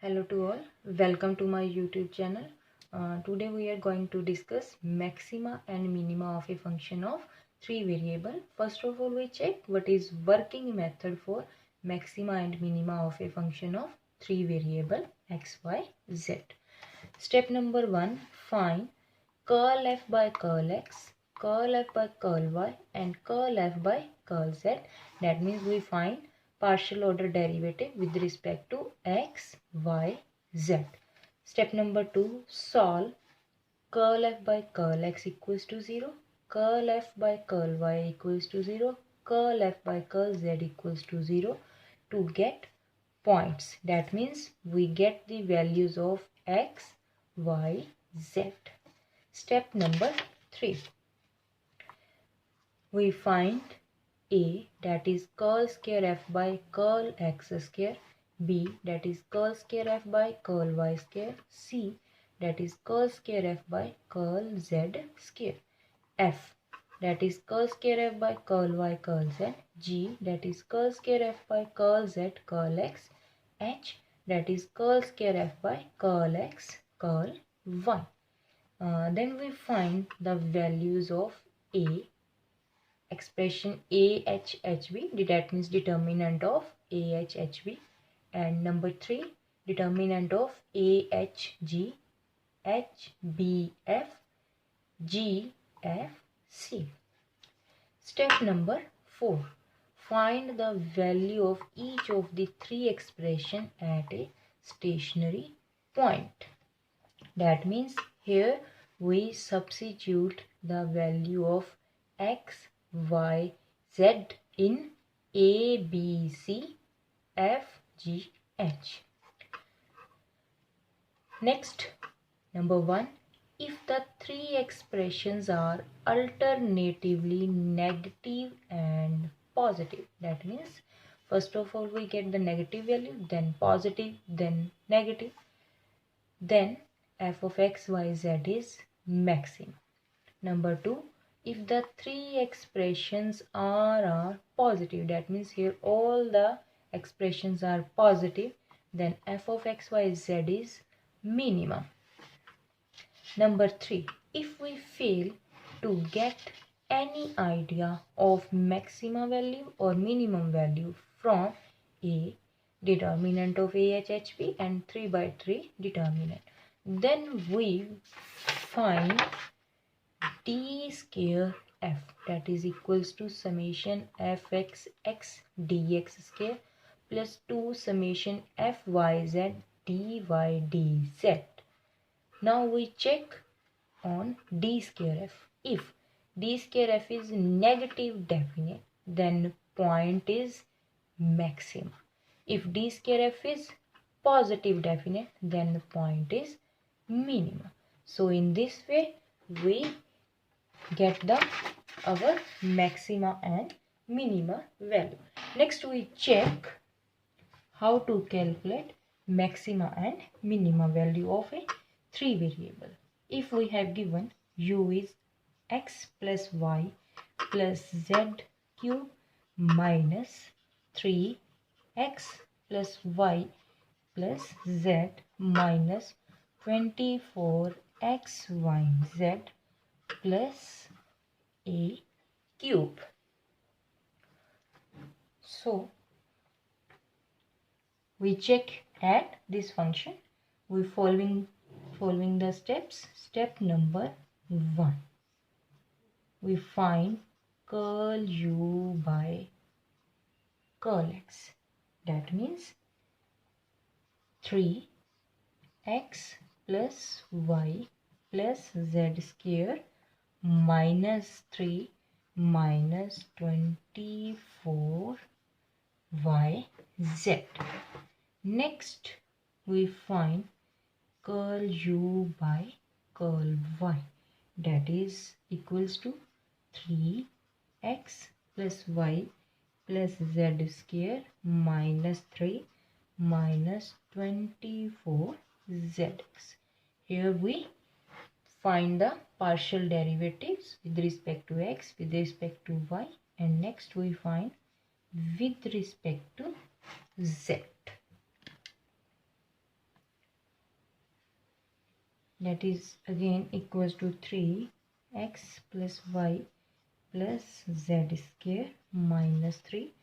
Hello to all, welcome to my YouTube channel. Today we are going to discuss maxima and minima of a function of three variable. First of all, we check what is working method for maxima and minima of a function of three variable x, y, z. Step number 1, find curl f by curl x, curl f by curl y and curl f by curl z. That means we find partial order derivative with respect to x, y, z. Step number 2, solve curl f by curl x equals to 0, curl f by curl y equals to 0, curl f by curl z equals to 0 to get points. That means we get the values of x, y, z. Step number 3, we find A, that is curl square f by curl x square, B, that is curl square f by curl y square, C, that is curl square f by curl z square, F, that is curl square f by curl y curl z, G, that is curl square f by curl z curl x, H, that is curl square f by curl x curl y. Then we find the values of A, expression AHHB, that means determinant of AHHB, and number 3, determinant of AHG, HBF, GFC. Step number 4, find the value of each of the three expression at a stationary point. That means here we substitute the value of x, y, z in A, B, C, F, G, H. Next, number 1, if the three expressions are alternatively negative and positive, that means first of all we get the negative value, then positive, then negative, then f of x, y, z is maximum. Number 2, if the three expressions are positive, that means here all the expressions are positive, then f of x, y, z is minimum. Number 3, if we fail to get any idea of maximum value or minimum value from A, determinant of AHHB, and 3 by 3 determinant, then we find d square f, that is equals to summation fx x dx square plus 2 summation fyz dy dz. Now we check on d square f. If d square f is negative definite, then point is maximum. If d square f is positive definite, then the point is minimum. So in this way we get our maxima and minima value. Next we check how to calculate maxima and minima value of a three variable. If we have given u is x plus y plus z cube minus 3x plus y plus z minus 24xyz plus a cube. So we check at this function. We following the steps. Step number 1, we find curl u by curl x. That means 3x plus y plus z square minus 3 minus 24yz. Next we find curl u by curl y, that is equals to 3x plus y plus z square minus 3 minus 24zx. Here we find the partial derivatives with respect to x, with respect to y, and next we find with respect to z. that is again equals to 3x plus y plus z square minus 3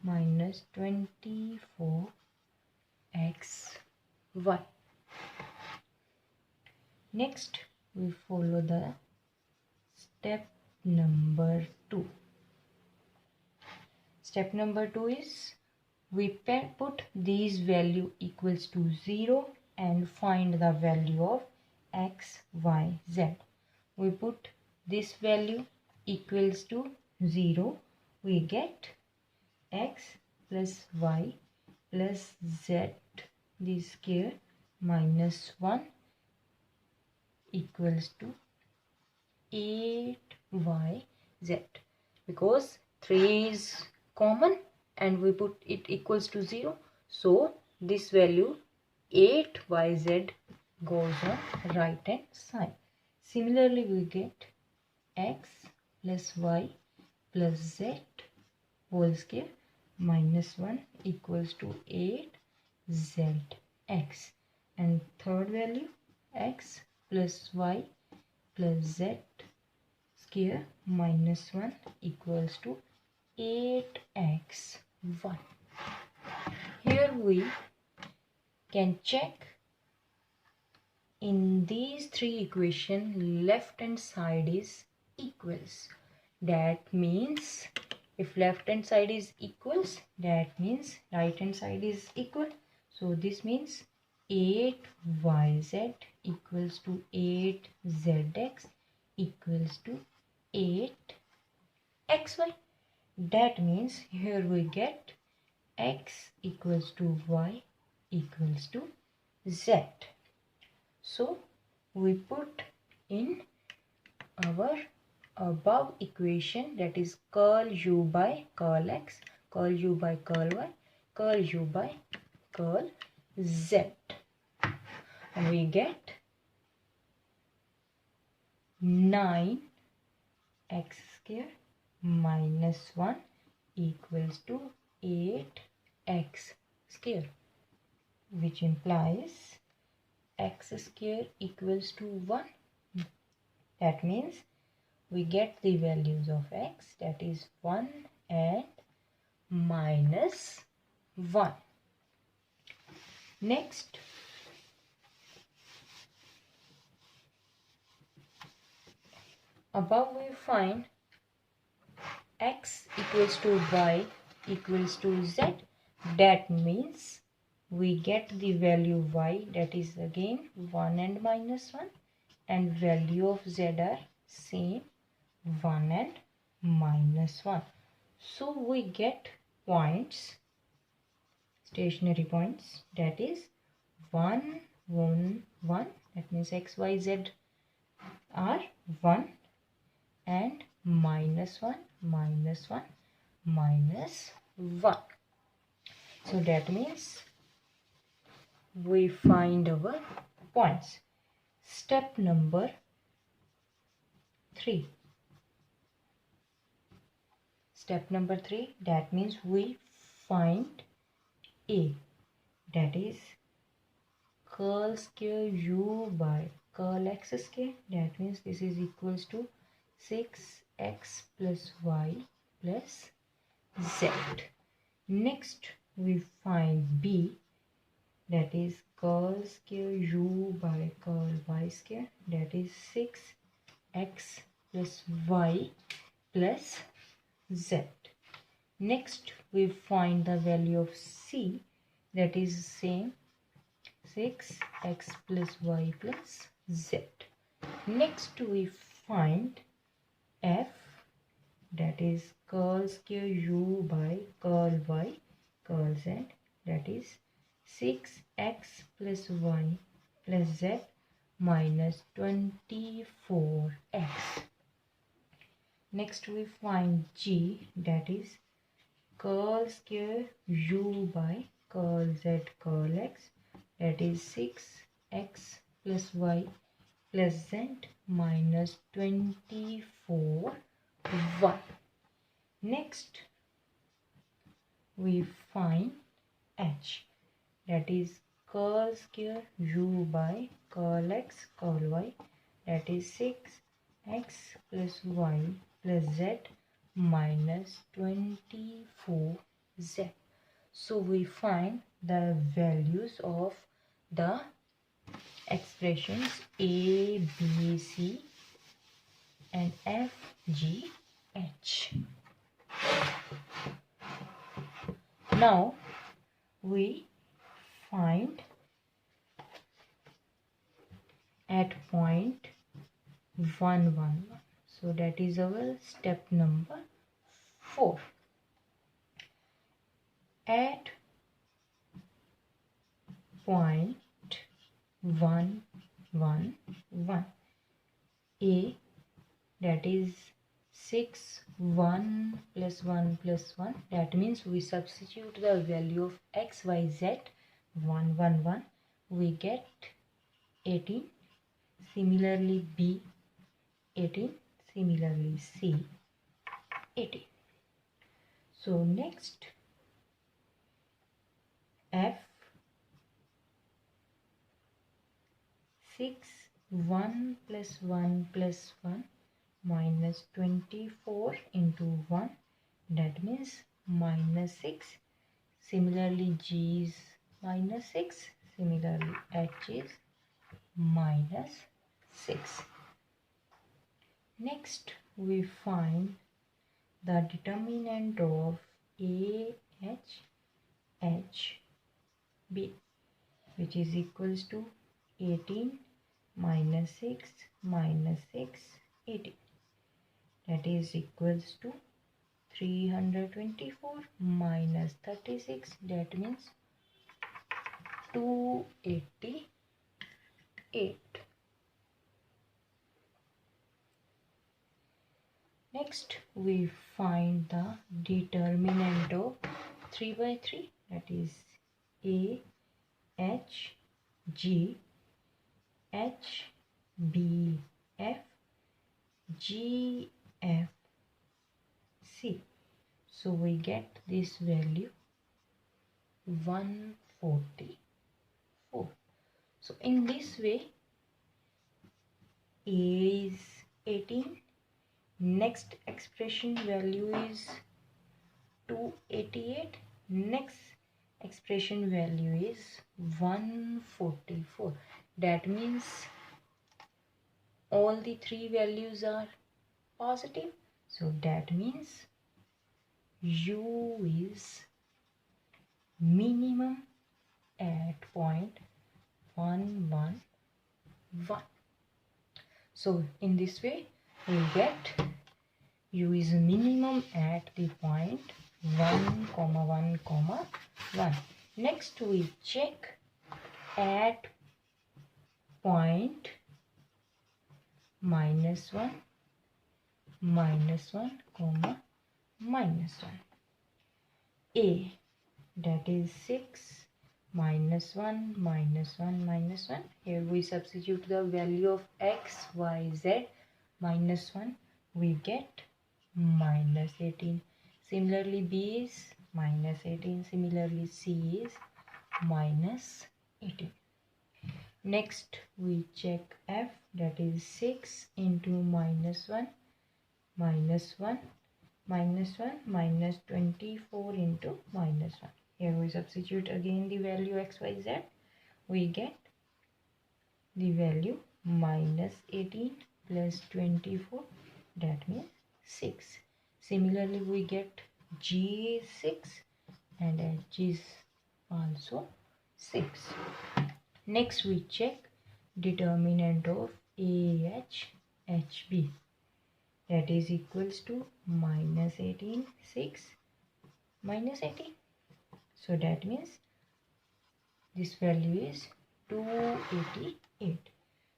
minus 24xy. Next we follow the step number 2. Step number 2 is we put these value equals to 0 and find the value of x, y, z. We put this value equals to 0. We get x plus y plus z this square minus 1 equals to 8yz, because 3 is common and we put it equals to 0, so this value 8yz goes on right hand side. Similarly we get x plus y plus z whole square minus 1 equals to 8zx, and third value x plus y plus z square minus 1 equals to 8xy. Here we can check in these three equations left hand side is equals. That means if left hand side is equals, that means right hand side is equal. So this means 8yz equals to 8zx equals to 8xy. That means here we get x equals to y equals to z. So we put in our above equation, that is curl u by curl x, curl u by curl y, curl u by curl z, and we get 9x square minus 1 equals to 8x square, which implies x square equals to 1. That means we get the values of x, that is 1 and minus 1. Next, above we find x equals to y equals to z. That means we get the value y, that is again 1 and minus 1, and value of z are same, 1 and minus 1. So we get points, stationary points, that is 1, 1, 1, that means x, y, z are 1, and minus 1, minus 1, minus 1. So that means we find our points. Step number 3. Step number 3, that means we find a, that is curl square u by curl x square. That means this is equals to 6x plus y plus z. Next we find b, that is curl square u by curl y square, that is 6x plus y plus z. Next we find the value of c, that is same, 6x plus y plus z. Next we find f, that is curl square u by curl y curl z, that is 6x plus y plus z minus 24x. Next we find g, that is curl square u by curl z curl x, that is 6x plus y plus z minus 24y. Next we find h, that is curl square u by curl x curl y, that is 6x plus y plus z minus 24z. So we find the values of the expressions a, b, c and f, g, h. Now we find at point 1, 1, 1. So that is our step number 4. At point 1, 1, 1, a, that is 6, 1 plus 1 plus 1. That means we substitute the value of x, y, z, 1, 1, 1. We get 18. Similarly b, 18. Similarly c, 18. So next f, 6, 1 plus 1 plus 1 minus 24 into 1, that means minus 6. Similarly g is minus 6. Similarly h is minus 6. Next we find the determinant of a, h, h, b, which is equals to 18 minus 6 minus 6, 18. That is equals to 324 minus 36. That means 288. Next we find the determinant of 3 by 3, that is a, h, g, h, b, f, g, f, c. So we get this value 144. So in this way a is 18. Next expression value is 288. Next expression value is 144. That means all the three values are positive. So that means u is minimum at point 1, 1, 1. So in this way we get u is minimum at the point 1, 1, 1. Next we check at point minus 1, minus 1, minus 1. A, that is 6 minus 1 minus 1 minus 1. Here we substitute the value of x, y, z minus 1. We get minus 18. Similarly b is minus 18. Similarly c is minus 18. Next we check f, that is 6 into minus 1 minus 1 minus 1 minus 24 into minus 1. Here we substitute again the value x, y, z. We get the value minus 18 plus 24, that means 6. Similarly we get g is 6 and h is also 6. Next we check determinant of ah, hb, that is equals to minus 18, 6 minus 18. So that means this value is 288.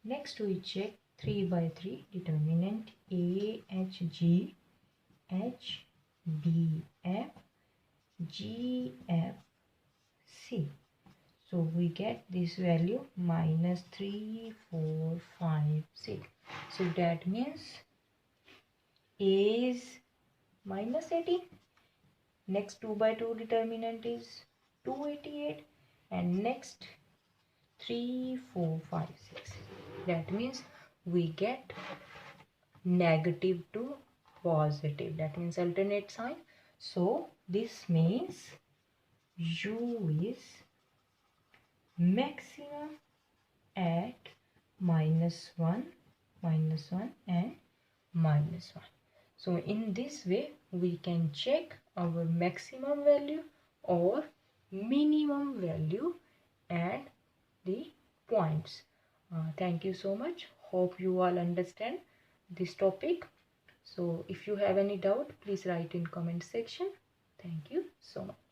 Next we check 3 by 3 determinant a, h, g, h, b, f, g, f, c. So we get this value minus 3, 4, 5, 6. So that means a is minus 18. Next 2 by 2 determinant is 288. And next 3, 4, 5, 6. That means we get negative to positive. That means alternate sign. So this means U is maximum at -1, -1 and -1. So in this way we can check our maximum value or minimum value and the points. Thank you so much. Hope you all understand this topic. So if you have any doubt, please write in comment section. Thank you so much.